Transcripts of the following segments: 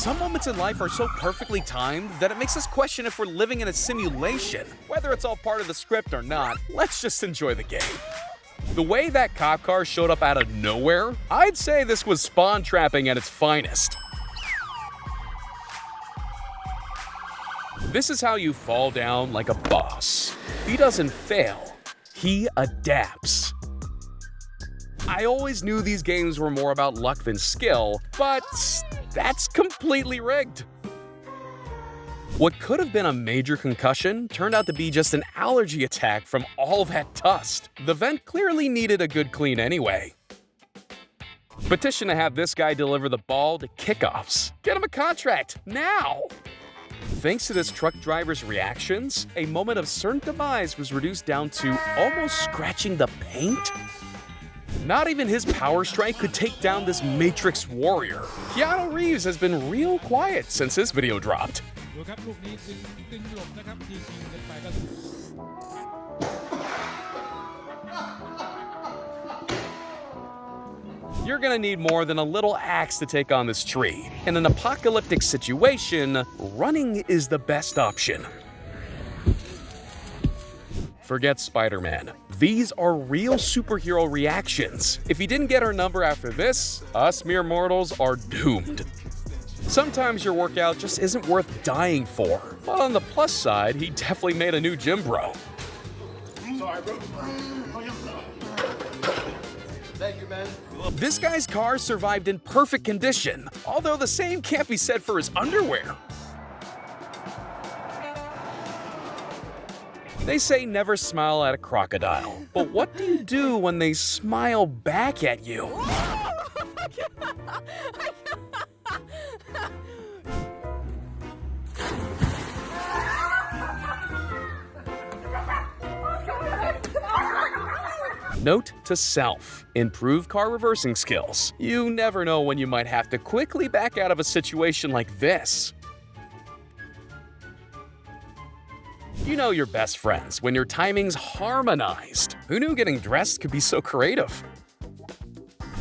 Some moments in life are so perfectly timed that it makes us question if we're living in a simulation. Whether it's all part of the script or not, let's just enjoy the game. The way that cop car showed up out of nowhere, I'd say this was spawn trapping at its finest. This is how you fall down like a boss. He doesn't fail, he adapts. I always knew these games were more about luck than skill, but that's completely rigged. What could have been a major concussion turned out to be just an allergy attack from all that dust. The vent clearly needed a good clean anyway. Petition to have this guy deliver the ball to kickoffs. Get him a contract, now! Thanks to this truck driver's reactions, a moment of certain demise was reduced down to almost scratching the paint. Not even his power strike could take down this Matrix warrior. Keanu Reeves has been real quiet since this video dropped. You're gonna need more than a little axe to take on this tree. In an apocalyptic situation, running is the best option. Forget Spider-Man. These are real superhero reactions. If he didn't get our number after this, us mere mortals are doomed. Sometimes your workout just isn't worth dying for. But on the plus side, he definitely made a new gym bro. Sorry, bro. Thank you, man. This guy's car survived in perfect condition, although the same can't be said for his underwear. They say never smile at a crocodile, but what do you do when they smile back at you? Note to self: improve car reversing skills. You never know when you might have to quickly back out of a situation like this. You know your best friends when your timing's harmonized. Who knew getting dressed could be so creative?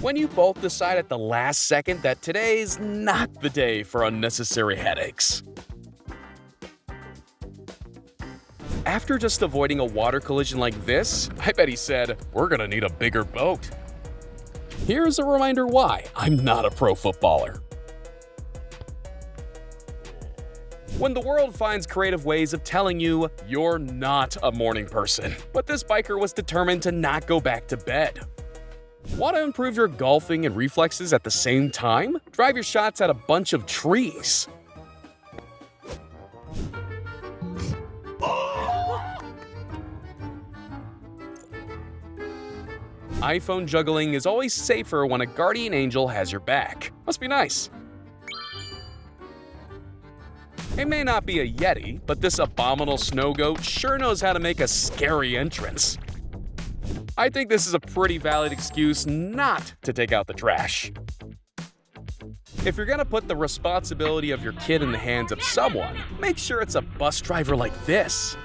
When you both decide at the last second that today's not the day for unnecessary headaches. After just avoiding a water collision like this, I bet he said, "We're gonna need a bigger boat." Here's a reminder why I'm not a pro footballer. When the world finds creative ways of telling you you're not a morning person, but this biker was determined to not go back to bed. Want to improve your golfing and reflexes at the same time? Drive your shots at a bunch of trees. iPhone juggling is always safer when a guardian angel has your back. Must be nice. It may not be a Yeti, but this abominable snow goat sure knows how to make a scary entrance. I think this is a pretty valid excuse not to take out the trash. If you're gonna put the responsibility of your kid in the hands of someone, make sure it's a bus driver like this.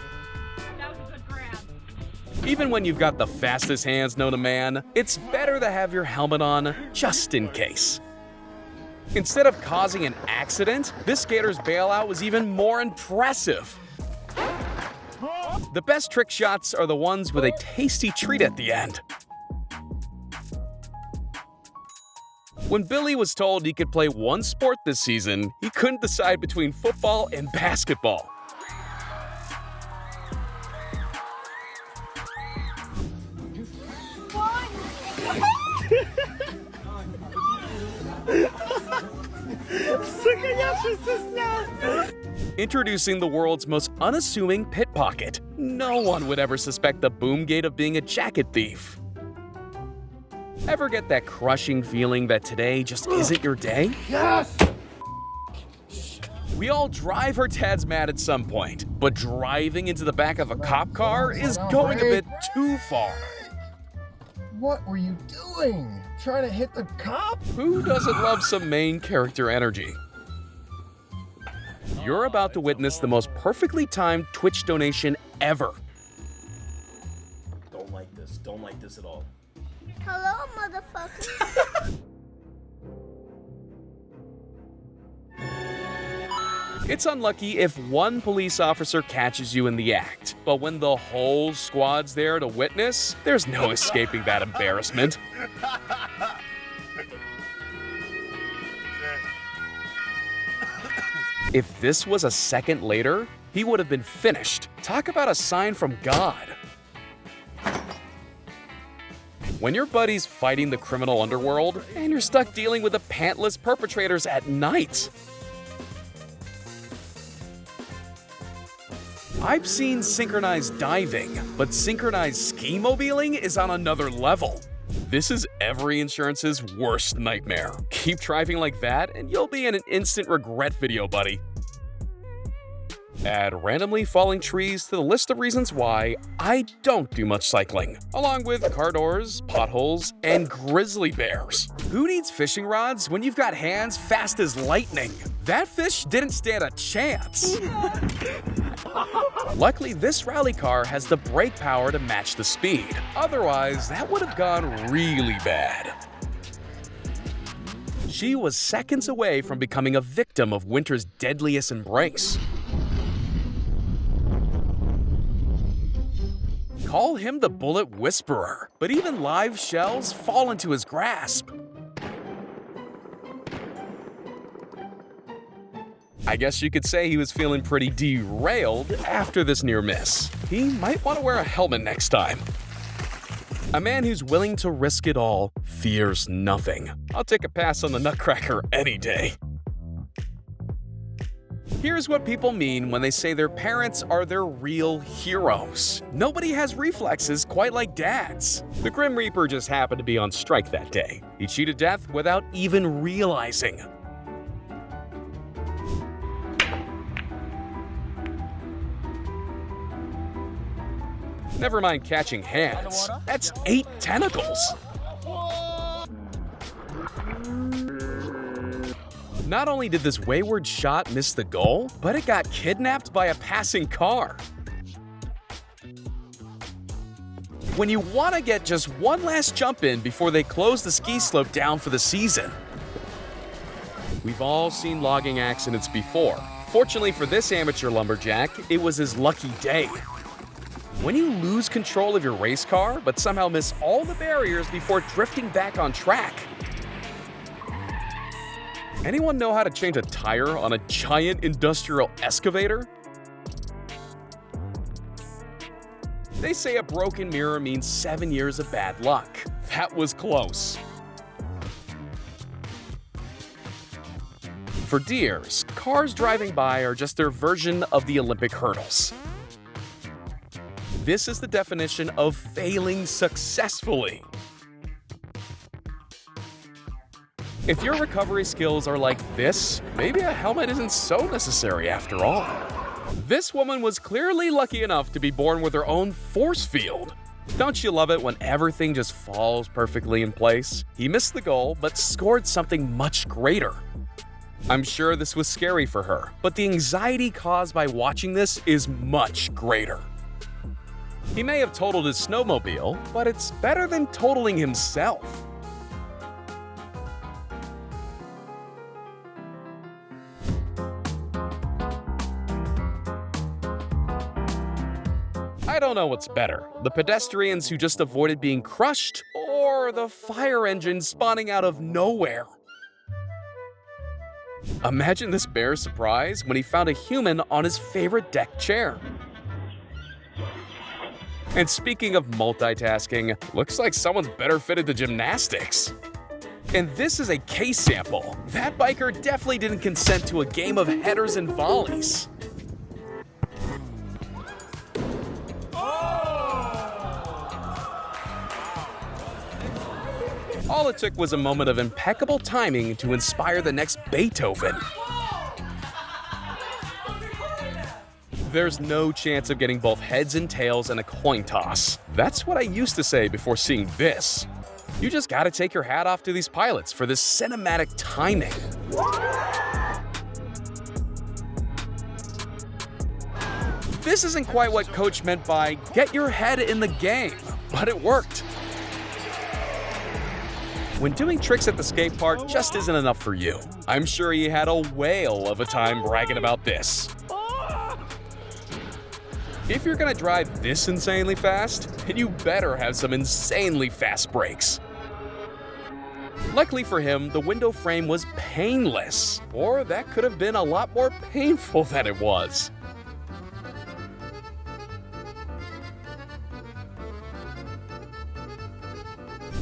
Even when you've got the fastest hands known to man, it's better to have your helmet on just in case. Instead of causing an accident, this skater's bailout was even more impressive. The best trick shots are the ones with a tasty treat at the end. When Billy was told he could play one sport this season, he couldn't decide between football and basketball. Introducing the world's most unassuming pickpocket. No one would ever suspect the Boomgate of being a jacket thief. Ever get that crushing feeling that today just isn't your day? Yes! We all drive our dads mad at some point, but driving into the back of a cop car is going a bit too far. What were you doing? Trying to hit the cop? Who doesn't love some main character energy? You're about to witness the most perfectly timed Twitch donation ever. Don't like this. Don't like this at all. Hello, motherfucker. It's unlucky if one police officer catches you in the act, but when the whole squad's there to witness, there's no escaping that embarrassment. If this was a second later, he would have been finished. Talk about a sign from God. When your buddy's fighting the criminal underworld and you're stuck dealing with the pantless perpetrators at night. I've seen synchronized diving, but synchronized ski-mobiling is on another level. This is every insurance's worst nightmare. Keep driving like that and you'll be in an instant regret video, buddy. Add randomly falling trees to the list of reasons why I don't do much cycling, along with car doors, potholes, and grizzly bears. Who needs fishing rods when you've got hands fast as lightning? That fish didn't stand a chance. Luckily, this rally car has the brake power to match the speed. Otherwise, that would have gone really bad. She was seconds away from becoming a victim of winter's deadliest embrace. Call him the bullet whisperer, but even live shells fall into his grasp. I guess you could say he was feeling pretty derailed after this near miss. He might want to wear a helmet next time. A man who's willing to risk it all fears nothing. I'll take a pass on the Nutcracker any day. Here's what people mean when they say their parents are their real heroes. Nobody has reflexes quite like dads. The Grim Reaper just happened to be on strike that day. He cheated death without even realizing. Never mind catching hands. That's 8 tentacles. Not only did this wayward shot miss the goal, but it got kidnapped by a passing car. When you want to get just one last jump in before they close the ski slope down for the season. We've all seen logging accidents before. Fortunately for this amateur lumberjack, it was his lucky day. When you lose control of your race car, but somehow miss all the barriers before drifting back on track. Anyone know how to change a tire on a giant industrial excavator? They say a broken mirror means 7 years of bad luck. That was close. For deers, cars driving by are just their version of the Olympic hurdles. This is the definition of failing successfully. If your recovery skills are like this, maybe a helmet isn't so necessary after all. This woman was clearly lucky enough to be born with her own force field. Don't you love it when everything just falls perfectly in place? He missed the goal, but scored something much greater. I'm sure this was scary for her, but the anxiety caused by watching this is much greater. He may have totaled his snowmobile, but it's better than totaling himself. I don't know what's better, the pedestrians who just avoided being crushed, or the fire engine spawning out of nowhere. Imagine this bear's surprise when he found a human on his favorite deck chair. And speaking of multitasking, looks like someone's better fitted to gymnastics. And this is a case sample. That biker definitely didn't consent to a game of headers and volleys. All it took was a moment of impeccable timing to inspire the next Beethoven. There's no chance of getting both heads and tails in a coin toss. That's what I used to say before seeing this. You just gotta take your hat off to these pilots for this cinematic timing. This isn't quite what Coach meant by get your head in the game, but it worked. When doing tricks at the skate park just isn't enough for you, I'm sure he had a whale of a time bragging about this. If you're gonna drive this insanely fast, then you better have some insanely fast brakes. Luckily for him, the window frame was painless, or that could have been a lot more painful than it was.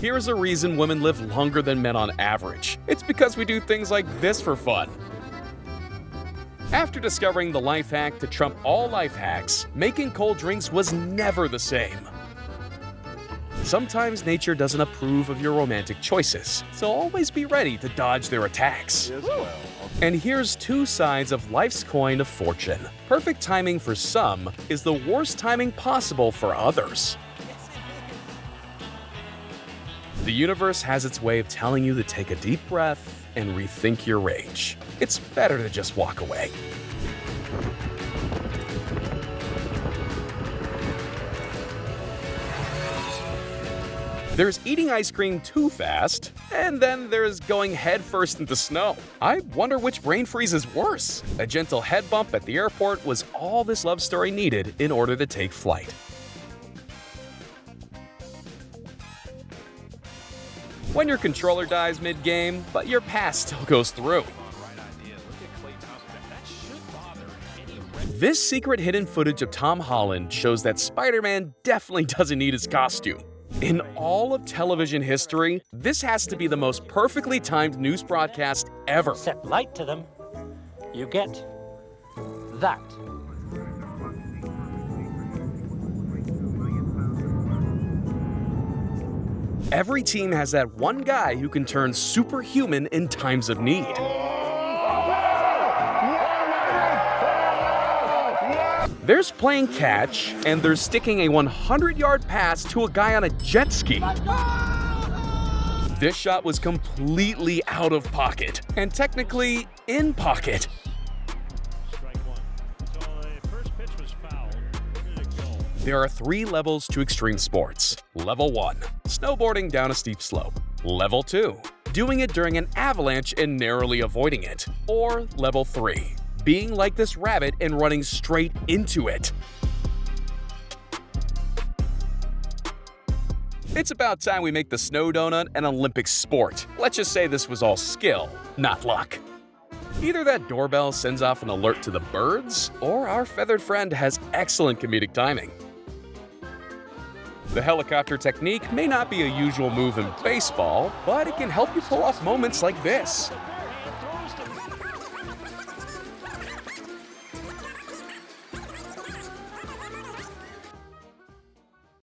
Here's a reason women live longer than men on average. It's because we do things like this for fun. After discovering the life hack to trump all life hacks, making cold drinks was never the same. Sometimes nature doesn't approve of your romantic choices, so always be ready to dodge their attacks. And here's two sides of life's coin of fortune. Perfect timing for some is the worst timing possible for others. The universe has its way of telling you to take a deep breath and rethink your rage. It's better to just walk away. There's eating ice cream too fast, and then there's going headfirst into snow. I wonder which brain freeze is worse. A gentle head bump at the airport was all this love story needed in order to take flight. When your controller dies mid-game, but your pass still goes through. This secret hidden footage of Tom Holland shows that Spider-Man definitely doesn't need his costume. In all of television history, this has to be the most perfectly timed news broadcast ever. Set light to them, you get that. Every team has that one guy who can turn superhuman in times of need. There's playing catch, and there's sticking a 100-yard pass to a guy on a jet ski. This shot was completely out of pocket, and technically in pocket. There are 3 levels to extreme sports. Level 1, snowboarding down a steep slope. Level 2, doing it during an avalanche and narrowly avoiding it. Or Level 3, being like this rabbit and running straight into it. It's about time we make the snow donut an Olympic sport. Let's just say this was all skill, not luck. Either that doorbell sends off an alert to the birds, or our feathered friend has excellent comedic timing. The helicopter technique may not be a usual move in baseball, but it can help you pull off moments like this.